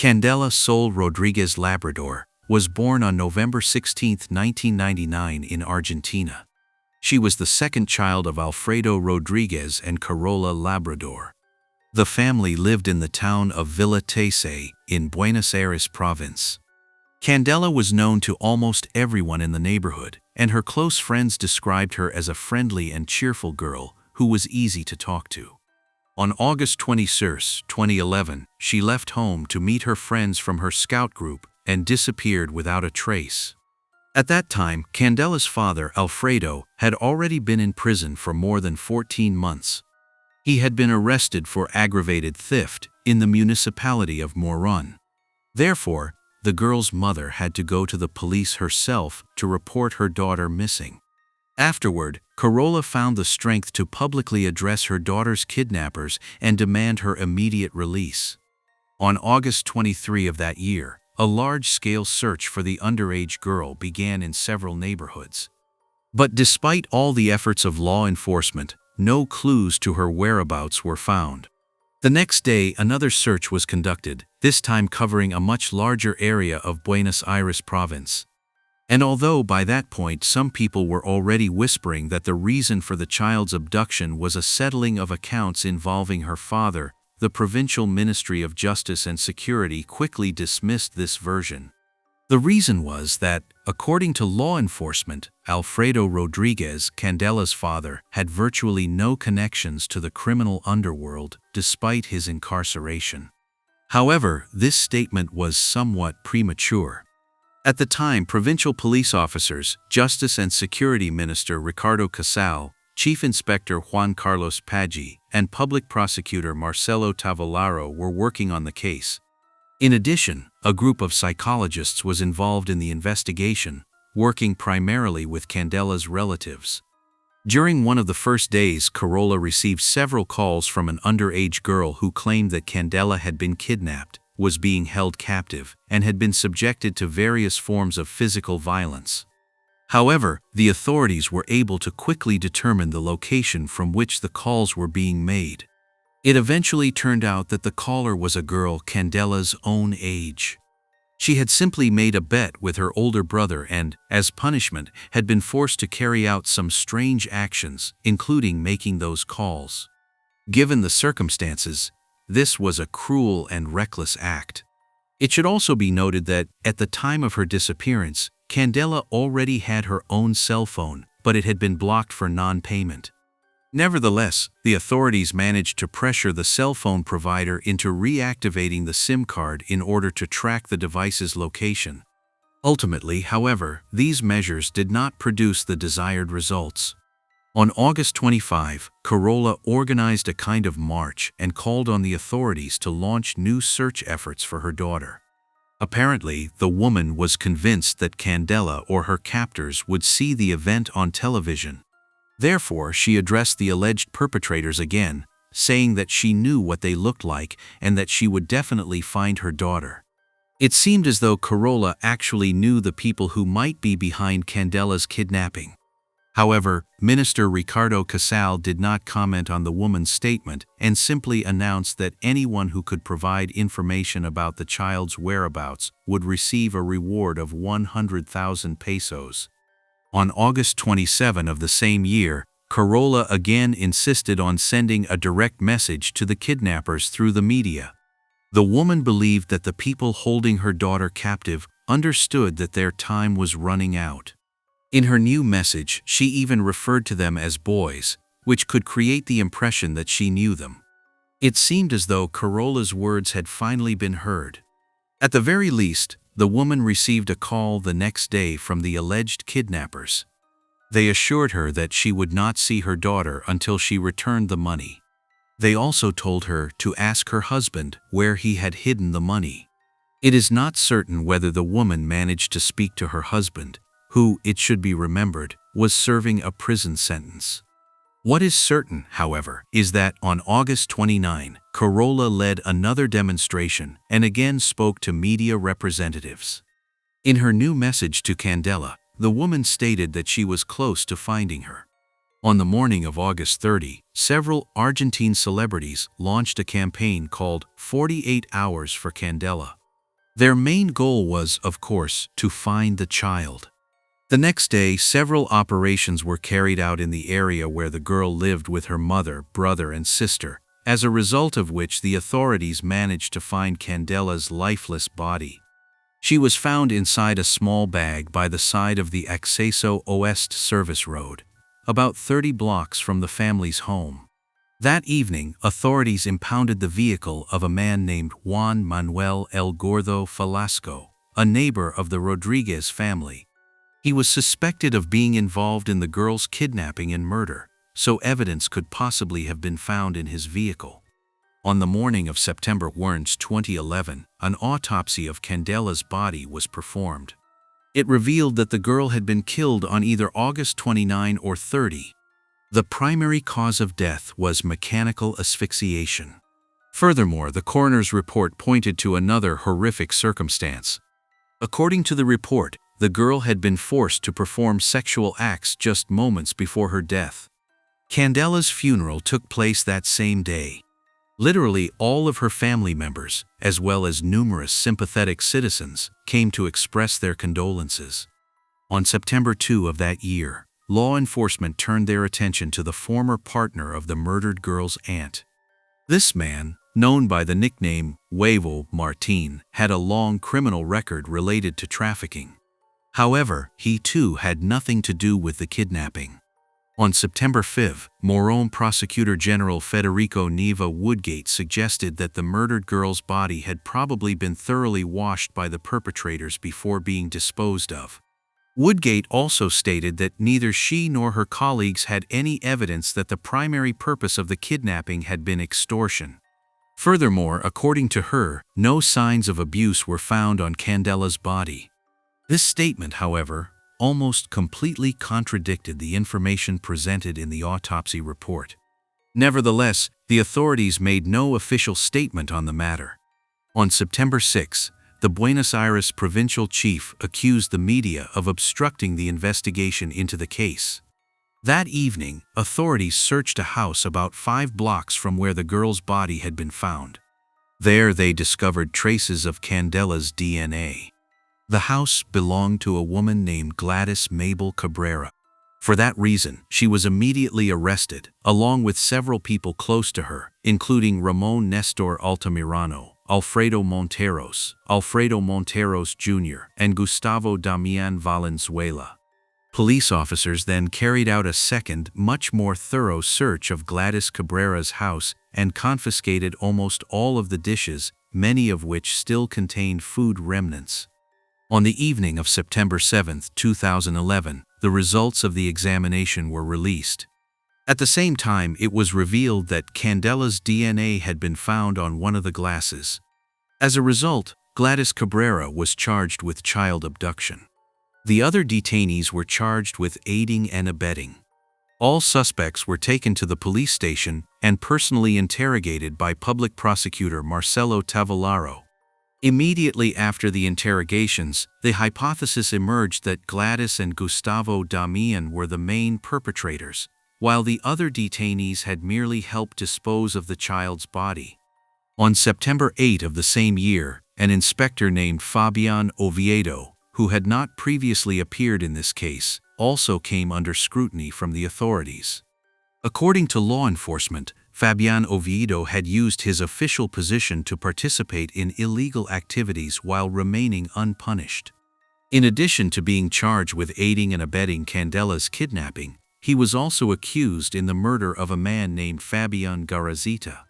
Candela Sol Rodriguez Labrador was born on November 16, 1999 in Argentina. She was the second child of Alfredo Rodriguez and Carola Labrador. The family lived in the town of Villa Tesei in Buenos Aires province. Candela was known to almost everyone in the neighborhood, and her close friends described her as a friendly and cheerful girl who was easy to talk to. On August 21, 2011, she left home to meet her friends from her scout group and disappeared without a trace. At that time, Candela's father, Alfredo, had already been in prison for more than 14 months. He had been arrested for aggravated theft in the municipality of Morón. Therefore, the girl's mother had to go to the police herself to report her daughter missing. Afterward, Carola found the strength to publicly address her daughter's kidnappers and demand her immediate release. On August 23 of that year, a large-scale search for the underage girl began in several neighborhoods. But despite all the efforts of law enforcement, no clues to her whereabouts were found. The next day, another search was conducted, this time covering a much larger area of Buenos Aires province. And although by that point some people were already whispering that the reason for the child's abduction was a settling of accounts involving her father, the Provincial Ministry of Justice and Security quickly dismissed this version. The reason was that, according to law enforcement, Alfredo Rodriguez, Candela's father, had virtually no connections to the criminal underworld despite his incarceration. However, this statement was somewhat premature. At the time, provincial police officers, Justice and Security Minister Ricardo Casal, Chief Inspector Juan Carlos Paggi, and Public Prosecutor Marcelo Tavallaro were working on the case. In addition, a group of psychologists was involved in the investigation, working primarily with Candela's relatives. During one of the first days, Carola received several calls from an underage girl who claimed that Candela had been kidnapped, was being held captive, and had been subjected to various forms of physical violence. However, the authorities were able to quickly determine the location from which the calls were being made. It eventually turned out that the caller was a girl Candela's own age. She had simply made a bet with her older brother and, as punishment, had been forced to carry out some strange actions, including making those calls. Given the circumstances, this was a cruel and reckless act. It should also be noted that, at the time of her disappearance, Candela already had her own cell phone, but it had been blocked for non-payment. Nevertheless, the authorities managed to pressure the cell phone provider into reactivating the SIM card in order to track the device's location. Ultimately, however, these measures did not produce the desired results. On August 25, Carola organized a kind of march and called on the authorities to launch new search efforts for her daughter. Apparently, the woman was convinced that Candela or her captors would see the event on television. Therefore, she addressed the alleged perpetrators again, saying that she knew what they looked like and that she would definitely find her daughter. It seemed as though Carola actually knew the people who might be behind Candela's kidnapping. However, Minister Ricardo Casal did not comment on the woman's statement and simply announced that anyone who could provide information about the child's whereabouts would receive a reward of 100,000 pesos. On August 27 of the same year, Carola again insisted on sending a direct message to the kidnappers through the media. The woman believed that the people holding her daughter captive understood that their time was running out. In her new message, she even referred to them as boys, which could create the impression that she knew them. It seemed as though Carola's words had finally been heard. At the very least, the woman received a call the next day from the alleged kidnappers. They assured her that she would not see her daughter until she returned the money. They also told her to ask her husband where he had hidden the money. It is not certain whether the woman managed to speak to her husband, who, it should be remembered, was serving a prison sentence. What is certain, however, is that on August 29, Carola led another demonstration and again spoke to media representatives. In her new message to Candela, the woman stated that she was close to finding her. On the morning of August 30, several Argentine celebrities launched a campaign called 48 Hours for Candela. Their main goal was, of course, to find the child. The next day, several operations were carried out in the area where the girl lived with her mother, brother, and sister, as a result of which the authorities managed to find Candela's lifeless body. She was found inside a small bag by the side of the Acceso Oeste service road, about 30 blocks from the family's home. That evening, authorities impounded the vehicle of a man named Juan Manuel El Gordo Velasco, a neighbor of the Rodriguez family. He was suspected of being involved in the girl's kidnapping and murder, so evidence could possibly have been found in his vehicle. On the morning of September 1, 2011, an autopsy of Candela's body was performed. It revealed that the girl had been killed on either August 29 or 30. The primary cause of death was mechanical asphyxiation. Furthermore, the coroner's report pointed to another horrific circumstance. According to the report, the girl had been forced to perform sexual acts just moments before her death. Candela's funeral took place that same day. Literally all of her family members, as well as numerous sympathetic citizens, came to express their condolences. On September 2 of that year, law enforcement turned their attention to the former partner of the murdered girl's aunt. This man, known by the nickname Huevo Martin, had a long criminal record related to trafficking. However, he too had nothing to do with the kidnapping. On September 5, Morón Prosecutor General Federico Neva Woodgate suggested that the murdered girl's body had probably been thoroughly washed by the perpetrators before being disposed of. Woodgate also stated that neither she nor her colleagues had any evidence that the primary purpose of the kidnapping had been extortion. Furthermore, according to her, no signs of abuse were found on Candela's body. This statement, however, almost completely contradicted the information presented in the autopsy report. Nevertheless, the authorities made no official statement on the matter. On September 6, the Buenos Aires provincial chief accused the media of obstructing the investigation into the case. That evening, authorities searched a house about 5 blocks from where the girl's body had been found. There they discovered traces of Candela's DNA. The house belonged to a woman named Gladys Mabel Cabrera. For that reason, she was immediately arrested, along with several people close to her, including Ramon Nestor Altamirano, Alfredo Monteros Jr., and Gustavo Damián Valenzuela. Police officers then carried out a second, much more thorough search of Gladys Cabrera's house and confiscated almost all of the dishes, many of which still contained food remnants. On the evening of September 7, 2011, the results of the examination were released. At the same time, it was revealed that Candela's DNA had been found on one of the glasses. As a result, Gladys Cabrera was charged with child abduction. The other detainees were charged with aiding and abetting. All suspects were taken to the police station and personally interrogated by Public Prosecutor Marcelo Tavallaro. Immediately after the interrogations, the hypothesis emerged that Gladys and Gustavo Damián were the main perpetrators, while the other detainees had merely helped dispose of the child's body. On September 8 of the same year, an inspector named Fabián Oviedo, who had not previously appeared in this case, also came under scrutiny from the authorities. According to law enforcement, Fabián Oviedo had used his official position to participate in illegal activities while remaining unpunished. In addition to being charged with aiding and abetting Candela's kidnapping, he was also accused in the murder of a man named Fabián Garazita.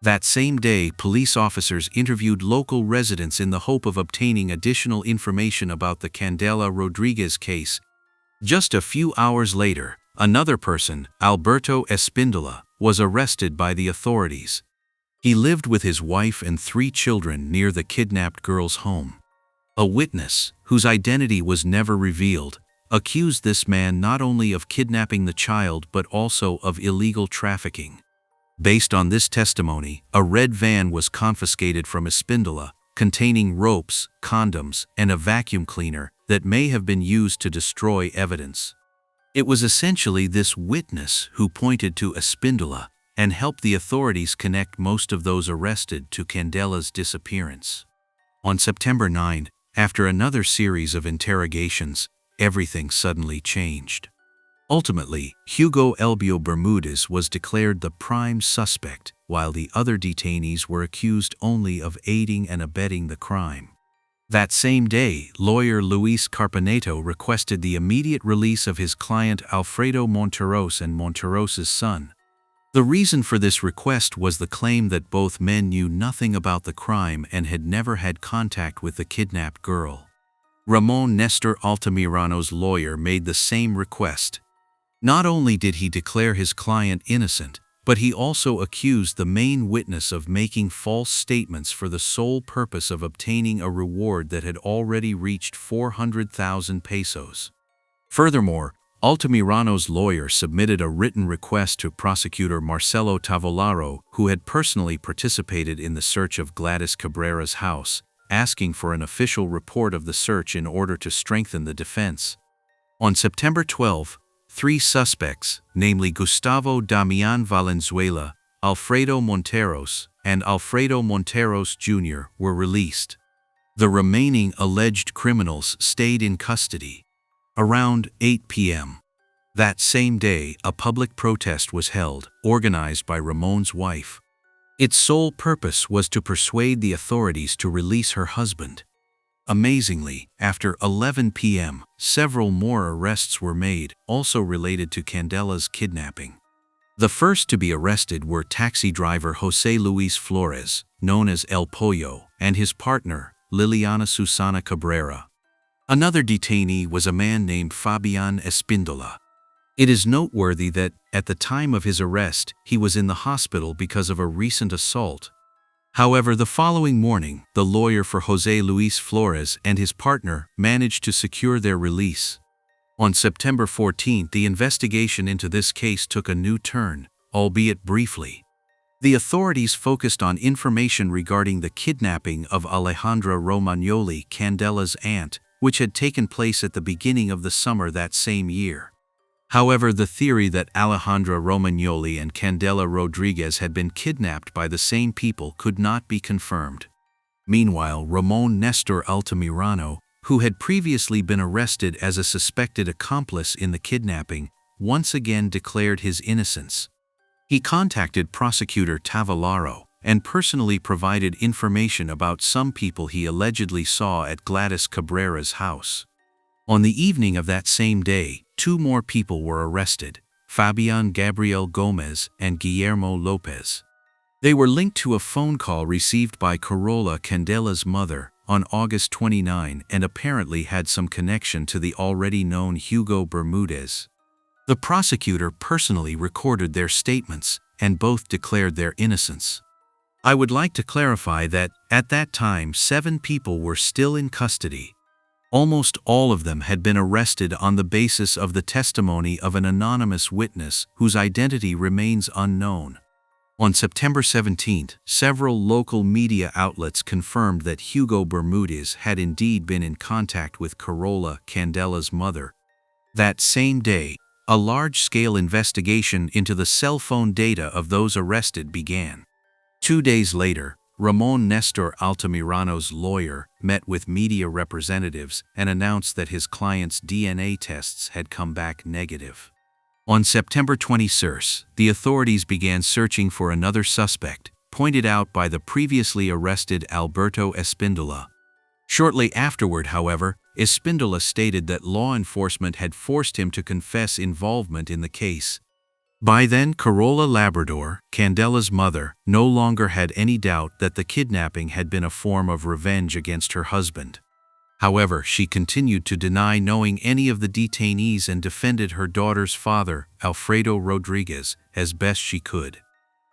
That same day, police officers interviewed local residents in the hope of obtaining additional information about the Candela Rodriguez case. Just a few hours later, another person, Alberto Espíndola, was arrested by the authorities. He lived with his wife and 3 children near the kidnapped girl's home. A witness, whose identity was never revealed, accused this man not only of kidnapping the child but also of illegal trafficking. Based on this testimony, a red van was confiscated from Espíndola, containing ropes, condoms, and a vacuum cleaner that may have been used to destroy evidence. It was essentially this witness who pointed to Espíndola and helped the authorities connect most of those arrested to Candela's disappearance. On September 9, after another series of interrogations, everything suddenly changed. Ultimately, Hugo Elbio Bermudez was declared the prime suspect, while the other detainees were accused only of aiding and abetting the crime. That same day, lawyer Luis Carpenedo requested the immediate release of his client Alfredo Monteros and Monteros's son. The reason for this request was the claim that both men knew nothing about the crime and had never had contact with the kidnapped girl. Ramon Nestor Altamirano's lawyer made the same request. Not only did he declare his client innocent, but he also accused the main witness of making false statements for the sole purpose of obtaining a reward that had already reached 400,000 pesos. Furthermore, Altamirano's lawyer submitted a written request to prosecutor Marcelo Tavolario, who had personally participated in the search of Gladys Cabrera's house, asking for an official report of the search in order to strengthen the defense. On September 12, 3 suspects, namely Gustavo Damian Valenzuela, Alfredo Monteros, and Alfredo Monteros Jr., were released. The remaining alleged criminals stayed in custody. Around 8 p.m. that same day, a public protest was held, organized by Ramon's wife. Its sole purpose was to persuade the authorities to release her husband. Amazingly, after 11 p.m., several more arrests were made, also related to Candela's kidnapping. The first to be arrested were taxi driver José Luis Flores, known as El Pollo, and his partner, Liliana Susana Cabrera. Another detainee was a man named Fabian Espindola. It is noteworthy that, at the time of his arrest, he was in the hospital because of a recent assault. However, the following morning, the lawyer for José Luis Flores and his partner managed to secure their release. On September 14, the investigation into this case took a new turn, albeit briefly. The authorities focused on information regarding the kidnapping of Alejandra Romagnoli, Candela's aunt, which had taken place at the beginning of the summer that same year. However, the theory that Alejandra Romagnoli and Candela Rodriguez had been kidnapped by the same people could not be confirmed. Meanwhile, Ramon Nestor Altamirano, who had previously been arrested as a suspected accomplice in the kidnapping, once again declared his innocence. He contacted prosecutor Tavolario and personally provided information about some people he allegedly saw at Gladys Cabrera's house. On the evening of that same day, 2 more people were arrested, Fabian Gabriel Gomez and Guillermo Lopez. They were linked to a phone call received by Carola Candela's mother on August 29 and apparently had some connection to the already known Hugo Bermudez. The prosecutor personally recorded their statements, and both declared their innocence. I would like to clarify that, at that time, 7 people were still in custody. Almost all of them had been arrested on the basis of the testimony of an anonymous witness whose identity remains unknown. On September 17, several local media outlets confirmed that Hugo Bermudez had indeed been in contact with Carola Candela's mother. That same day, a large-scale investigation into the cell phone data of those arrested began. 2 days later, Ramon Nestor Altamirano's lawyer met with media representatives and announced that his client's DNA tests had come back negative. On September 21, the authorities began searching for another suspect, pointed out by the previously arrested Alberto Espindola. Shortly afterward, however, Espindola stated that law enforcement had forced him to confess involvement in the case. By then, Carola Labrador, Candela's mother, no longer had any doubt that the kidnapping had been a form of revenge against her husband. However, she continued to deny knowing any of the detainees and defended her daughter's father, Alfredo Rodriguez, as best she could.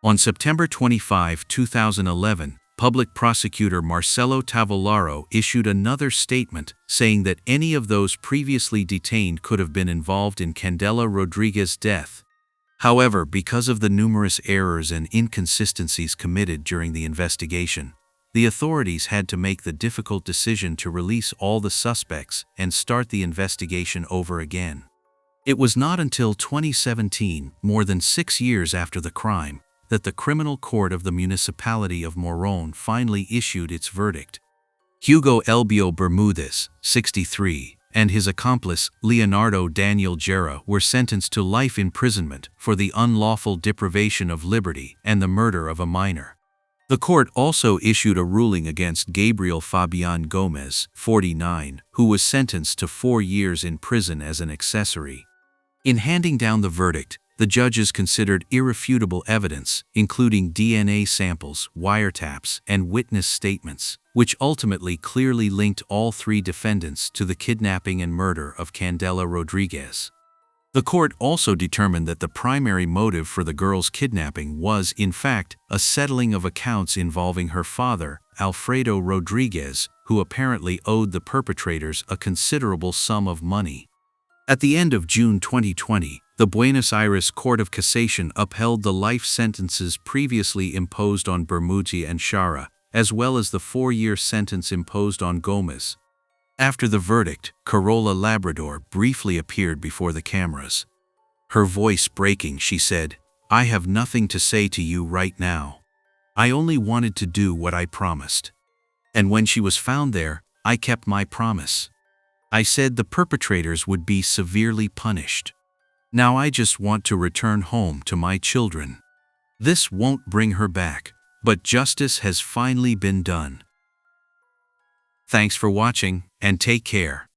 On September 25, 2011, Public Prosecutor Marcelo Tavolario issued another statement saying that any of those previously detained could have been involved in Candela Rodriguez's death. However, because of the numerous errors and inconsistencies committed during the investigation, the authorities had to make the difficult decision to release all the suspects and start the investigation over again. It was not until 2017, more than 6 years after the crime, that the criminal court of the municipality of Morón finally issued its verdict. Hugo Elbio Bermudez, 63, and his accomplice Leonardo Daniel Gera were sentenced to life imprisonment for the unlawful deprivation of liberty and the murder of a minor. The court also issued a ruling against Gabriel Fabian Gomez, 49, who was sentenced to 4 years in prison as an accessory. In handing down the verdict, the judges considered irrefutable evidence, including DNA samples, wiretaps, and witness statements, which ultimately clearly linked all 3 defendants to the kidnapping and murder of Candela Rodriguez. The court also determined that the primary motive for the girl's kidnapping was, in fact, a settling of accounts involving her father, Alfredo Rodriguez, who apparently owed the perpetrators a considerable sum of money. At the end of June 2020, the Buenos Aires Court of Cassation upheld the life sentences previously imposed on Bermudez and Shara, as well as the 4-year sentence imposed on Gomez. After the verdict, Carola Labrador briefly appeared before the cameras. Her voice breaking, she said, "I have nothing to say to you right now. I only wanted to do what I promised. And when she was found there, I kept my promise. I said the perpetrators would be severely punished. Now I just want to return home to my children. This won't bring her back, but justice has finally been done." Thanks for watching, and take care.